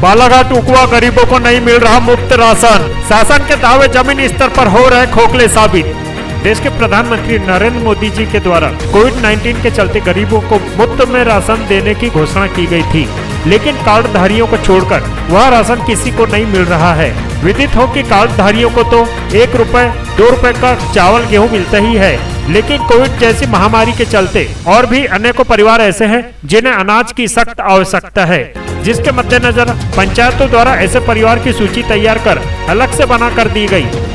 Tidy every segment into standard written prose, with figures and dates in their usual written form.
बालाघाट उकवा गरीबों को नहीं मिल रहा मुफ्त राशन। शासन के दावे जमीनी स्तर पर हो रहे खोखले साबित। देश के प्रधानमंत्री नरेंद्र मोदी जी के द्वारा कोविड-19 के चलते गरीबों को मुफ्त में राशन देने की घोषणा की गई थी, लेकिन कार्डधारियों को छोड़कर वह राशन किसी को नहीं मिल रहा है। विदित हो कि कार्डधारियों को तो 1 रुपए 2 रुपए का चावल गेहूं मिलता ही है, लेकिन कोविड जैसी महामारी के चलते और भी अनेकों परिवार ऐसे हैं जिन्हें अनाज की सख्त आवश्यकता है, जिसके मद्देनजर पंचायतों द्वारा ऐसे परिवार की सूची तैयार कर अलग से बना कर दी गई।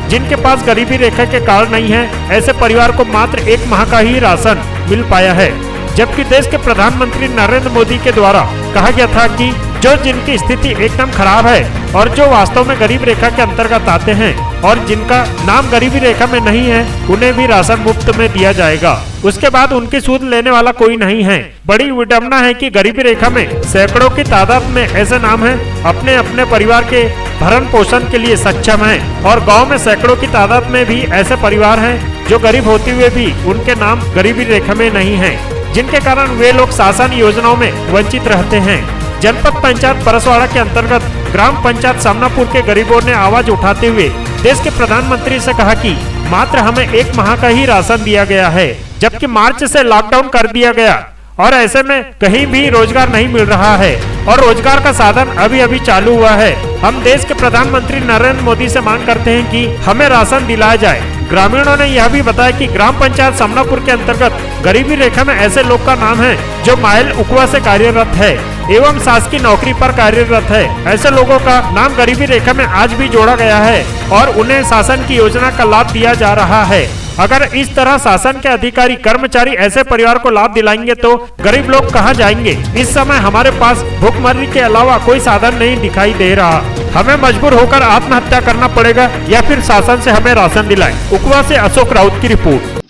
जिनके पास गरीबी रेखा के कार्ड नहीं है, ऐसे परिवार को मात्र 1 माह का ही राशन मिल पाया है। जबकि देश के प्रधानमंत्री नरेंद्र मोदी के द्वारा कहा गया था कि जो जिनकी स्थिति एकदम खराब है और जो वास्तव में गरीब रेखा के अंतर्गत आते हैं और जिनका नाम गरीबी रेखा में नहीं है, उन्हें भी राशन मुफ्त में दिया जाएगा। उसके बाद उनकी सूद लेने वाला कोई नहीं है। बड़ी विडम्बना है कि गरीबी रेखा में सैकड़ों की तादाद में ऐसे नाम हैं अपने अपने परिवार के भरण पोषण के लिए सक्षम हैं, और गांव में सैकड़ों की तादाद में भी ऐसे परिवार हैं जो गरीब होते हुए भी उनके नाम गरीबी रेखा में नहीं है, जिनके कारण वे लोग शासन योजनाओं में वंचित रहते हैं। जनपद पंचायत परसवाड़ा के अंतर्गत ग्राम पंचायत समनापुर के गरीबों ने आवाज उठाते हुए देश के प्रधानमंत्री से कहा कि मात्र हमें 1 माह का ही राशन दिया गया है, जबकि मार्च से लॉकडाउन कर दिया गया और ऐसे में कहीं भी रोजगार नहीं मिल रहा है और रोजगार का साधन अभी अभी चालू हुआ है। हम देश के प्रधानमंत्री नरेंद्र मोदी से मांग करते हैं कि हमें राशन दिलाया जाए। ग्रामीणों ने यह भी बताया कि ग्राम पंचायत समनापुर के अंतर्गत गरीबी रेखा में ऐसे लोग का नाम है जो माइल उकवा से कार्यरत है एवं शासकीय नौकरी पर कार्यरत है। ऐसे लोगों का नाम गरीबी रेखा में आज भी जोड़ा गया है और उन्हें शासन की योजना का लाभ दिया जा रहा है। अगर इस तरह शासन के अधिकारी कर्मचारी ऐसे परिवार को लाभ दिलाएंगे तो गरीब लोग कहां जाएंगे। इस समय हमारे पास भूखमरी के अलावा कोई साधन नहीं दिखाई दे रहा। हमें मजबूर होकर आत्महत्या करना पड़ेगा या फिर शासन से हमें राशन दिलाएं। उकवा से अशोक राउत की रिपोर्ट।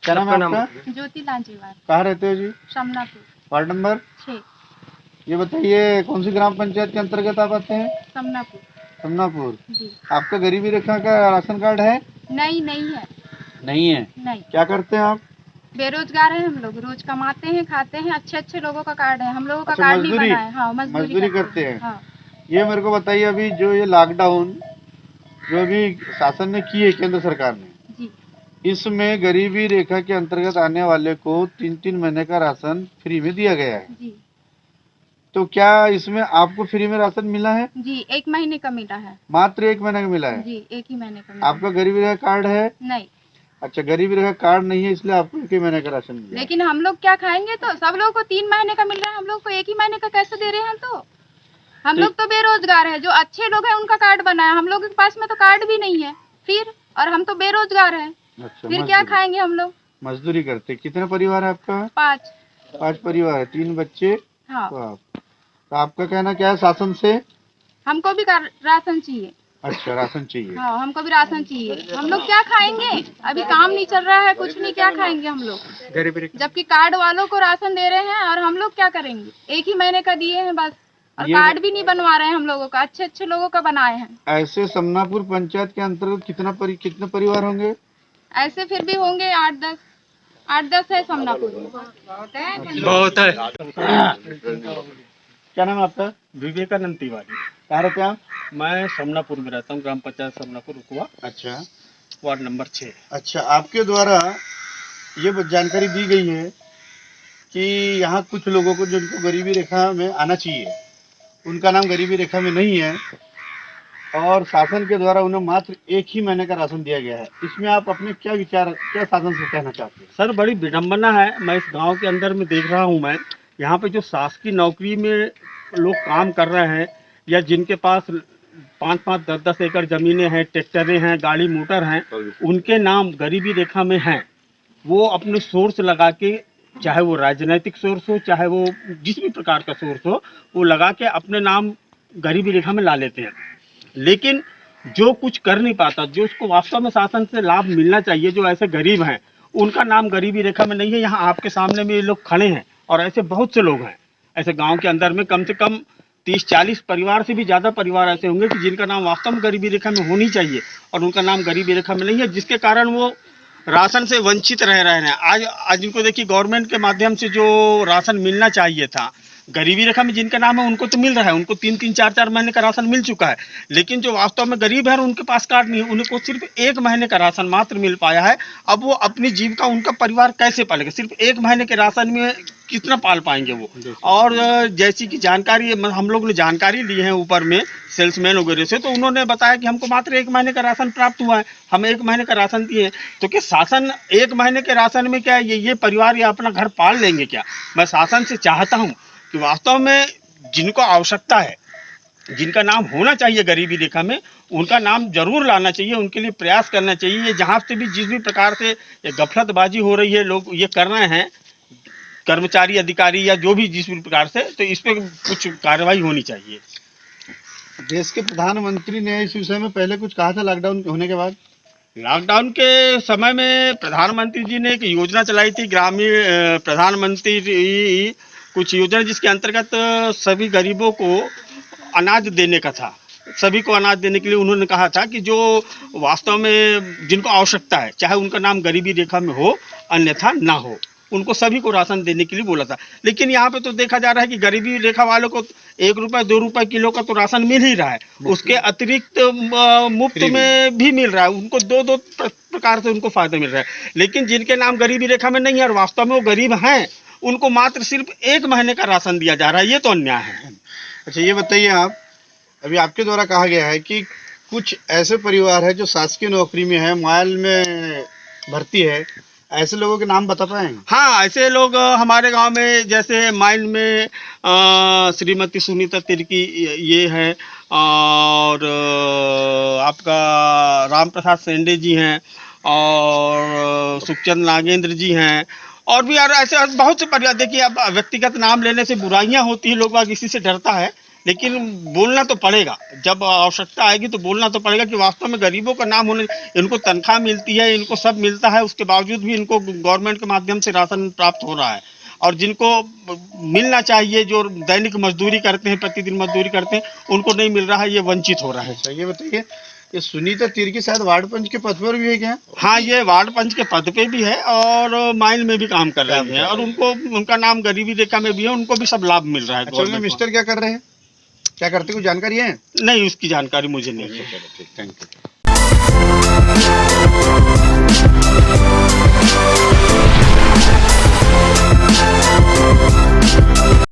क्या नाम है आपका? ज्योति लांजीवाल। कहाँ रहते हो जी? समनापुर। Ward number 6। ये बताइए कौन सी ग्राम पंचायत के अंतर्गत आप आते हैं? समनापुर। समनापुर। जी। आपका गरीबी रेखा का राशन कार्ड है? नहीं है। नहीं है? नहीं। क्या करते हैं आप? बेरोजगार हैं हम लोग, रोज कमाते हैं, खाते हैं। अच्छे लोगों का कार्ड है, हम लोगों का अच्छा, कार्ड नहीं मजदूरी? बना है। हाँ, मजदूरी करते हैं। हाँ। ये मेरे को बताइए, अभी जो ये लॉकडाउन जो अभी शासन ने की है केंद्र सरकार ने, जी। इसमें गरीबी रेखा के अंतर्गत आने वाले को 3-3 महीने का राशन फ्री में दिया गया है। जी। तो क्या इसमें आपको फ्री में राशन मिला है? जी, 1 महीने का मिला है। मात्र 1 महीने का मिला है? जी, 1 ही महीने का मिला। आपका गरीबी रेखा कार्ड है? नहीं। अच्छा, गरीबी रेखा कार्ड नहीं है इसलिए आपको 1 ही महीने का राशन मिला। लेकिन हम लोग क्या खाएंगे? तो सब लोगों को 3 महीने का मिल रहा है, हम लोग को 1 ही महीने का कैसे दे रहे हैं? तो हम लोग तो बेरोजगार है। जो अच्छे लोग हैं उनका कार्ड बना है, हम लोग के पास में तो कार्ड भी नहीं है फिर, और हम तो बेरोजगार हैं। अच्छा, फिर क्या खाएंगे हम लोग? मजदूरी करते। कितने परिवार है आपका? 5। 5 परिवार है, 3 बच्चे। हाँ। तो आपका कहना क्या है शासन से? हमको भी राशन चाहिए। अच्छा, राशन चाहिए। हाँ, हमको भी राशन चाहिए। हम लोग क्या खाएंगे? अभी काम नहीं चल रहा है, कुछ नहीं, क्या खाएंगे हम लोग? जबकि कार्ड वालों को राशन दे रहे हैं और हम लोग क्या करेंगे? 1 ही महीने का दिए हैं बस, और कार्ड भी नहीं बनवा रहे हैं हम लोगों का। अच्छे लोगों का बनाए हैं। ऐसे समनापुर पंचायत के अंतर्गत कितने परिवार होंगे? ऐसे फिर भी होंगे 8-10 है समनापुर में। बहुत है। क्या नाम है आपका? विवेकानंद तिवारी। कहाँ रहते हैं आप? मैं समनापुर में रहता हूँ, ग्राम पंचायत समनापुर उकवा। अच्छा। Ward number 6। अच्छा, आपके द्वारा ये जानकारी दी गई है कि यहाँ कुछ लोगों को जिनको गरीबी रेखा में आना चाहिए, उनका नाम गरीबी रेखा में नहीं है और शासन के द्वारा उन्हें मात्र 1 ही महीने का राशन दिया गया है। इसमें आप अपने क्या विचार, क्या शासन से कहना चाहते हैं? सर, बड़ी विडम्बना है। मैं इस गांव के अंदर में देख रहा हूँ, मैं यहाँ पे जो शासकीय नौकरी में लोग काम कर रहे हैं या जिनके पास 5-5, 10-10 एकड़ ज़मीनें हैं, ट्रैक्टरें हैं, गाड़ी मोटर हैं, उनके नाम गरीबी रेखा में हैं। वो अपने सोर्स लगा के, चाहे वो राजनीतिक सोर्स हो, चाहे वो जिस भी प्रकार का सोर्स हो, वो लगा के अपने नाम गरीबी रेखा में ला लेते हैं। लेकिन जो कुछ कर नहीं पाता, जो उसको वास्तव में शासन से लाभ मिलना चाहिए, जो ऐसे गरीब हैं, उनका नाम गरीबी रेखा में नहीं है। यहाँ आपके सामने में ये लोग खड़े हैं और ऐसे बहुत से लोग हैं। ऐसे गांव के अंदर में कम से कम 30-40 परिवार से भी ज़्यादा परिवार ऐसे होंगे कि जिनका नाम वास्तव में गरीबी रेखा में होनी चाहिए और उनका नाम गरीबी रेखा में नहीं है, जिसके कारण वो राशन से वंचित रह रहे हैं। आज इनको देखिए, गवर्नमेंट के माध्यम से जो राशन मिलना चाहिए था गरीबी रेखा में जिनका नाम है उनको तो मिल रहा है, उनको 3-3, 4-4 महीने का राशन मिल चुका है। लेकिन जो वास्तव में गरीब है और उनके पास कार्ड नहीं है, उनको सिर्फ 1 महीने का राशन मात्र मिल पाया है। अब वो अपनी जीविका, उनका परिवार कैसे पालेगा? सिर्फ 1 महीने के राशन में कितना पाल पाएंगे वो? और जैसी कि जानकारी हम लोग ने जानकारी ली है ऊपर में सेल्समैन वगैरह से, तो उन्होंने बताया कि हमको मात्र 1 महीने का राशन प्राप्त हुआ है, हम 1 महीने का राशन दिए। तो क्या शासन 1 महीने के राशन में क्या ये परिवार या अपना घर पाल लेंगे क्या? मैं शासन से चाहता हूँ कि वास्तव में जिनको आवश्यकता है, जिनका नाम होना चाहिए गरीबी रेखा में, उनका नाम जरूर लाना चाहिए, उनके लिए प्रयास करना चाहिए। ये जहाँ से भी जिस भी प्रकार से ये गफलतबाजी हो रही है, लोग ये कर रहे हैं, कर्मचारी, अधिकारी या जो भी जिस भी प्रकार से, तो इस पर कुछ कार्रवाई होनी चाहिए। देश के प्रधानमंत्री ने इस विषय में पहले कुछ कहा था लॉकडाउन होने के बाद? लॉकडाउन के समय में प्रधानमंत्री जी ने एक योजना चलाई थी, ग्रामीण प्रधानमंत्री कुछ योजना, जिसके अंतर्गत सभी गरीबों को अनाज देने का था। सभी को अनाज देने के लिए उन्होंने कहा था कि जो वास्तव में जिनको आवश्यकता है, चाहे उनका नाम गरीबी रेखा में हो अन्यथा ना हो, उनको सभी को राशन देने के लिए बोला था। लेकिन यहाँ पे तो देखा जा रहा है कि गरीबी रेखा वालों को 1 रुपये 2 रुपये किलो का तो राशन मिल ही रहा है, उसके अतिरिक्त मुफ्त में भी मिल रहा है। उनको 2-2 प्रकार से उनको फायदा मिल रहा है। लेकिन जिनके नाम गरीबी रेखा में नहीं है और वास्तव में वो गरीब हैं, उनको मात्र सिर्फ 1 महीने का राशन दिया जा रहा है। ये तो अन्याय है। अच्छा, ये बताइए आप, अभी आपके द्वारा कहा गया है कि कुछ ऐसे परिवार है जो शासकीय नौकरी में है, माइल में भर्ती है, ऐसे लोगों के नाम बता पाएंगे? हाँ, ऐसे लोग हमारे गांव में, जैसे माइल में श्रीमती सुनीता तिर्की ये है, और आपका राम प्रसाद सेंडे जी हैं, और सुखचंद नागेंद्र जी हैं, और भी यार ऐसे बहुत से परिवार। देखिए, अब व्यक्तिगत नाम लेने से बुराइयां होती है, लोग बाग इसी से डरता है, लेकिन बोलना तो पड़ेगा। जब आवश्यकता आएगी तो बोलना तो पड़ेगा कि वास्तव में गरीबों का नाम होने, इनको तनख्वाह मिलती है, इनको सब मिलता है, उसके बावजूद भी इनको गवर्नमेंट के माध्यम से राशन प्राप्त हो रहा है। और जिनको मिलना चाहिए, जो दैनिक मजदूरी करते हैं, प्रतिदिन मजदूरी करते हैं, उनको नहीं मिल रहा है, ये वंचित हो रहा है। अच्छा, ये बताइए, ये सुनीता तिर्की शायद वार्ड पंच के पद पर भी है क्या? हाँ, ये वार्ड पंच के पद पे भी है और माइल में भी काम कर रहे हैं, और उनको, उनका नाम गरीबी रेखा में भी है, उनको भी सब लाभ मिल रहा है। अच्छा, मिस्टर क्या कर रहे हैं, क्या करते, कुछ जानकारी है? नहीं, उसकी जानकारी मुझे नहीं है। चलो ठीक, थैंक यू।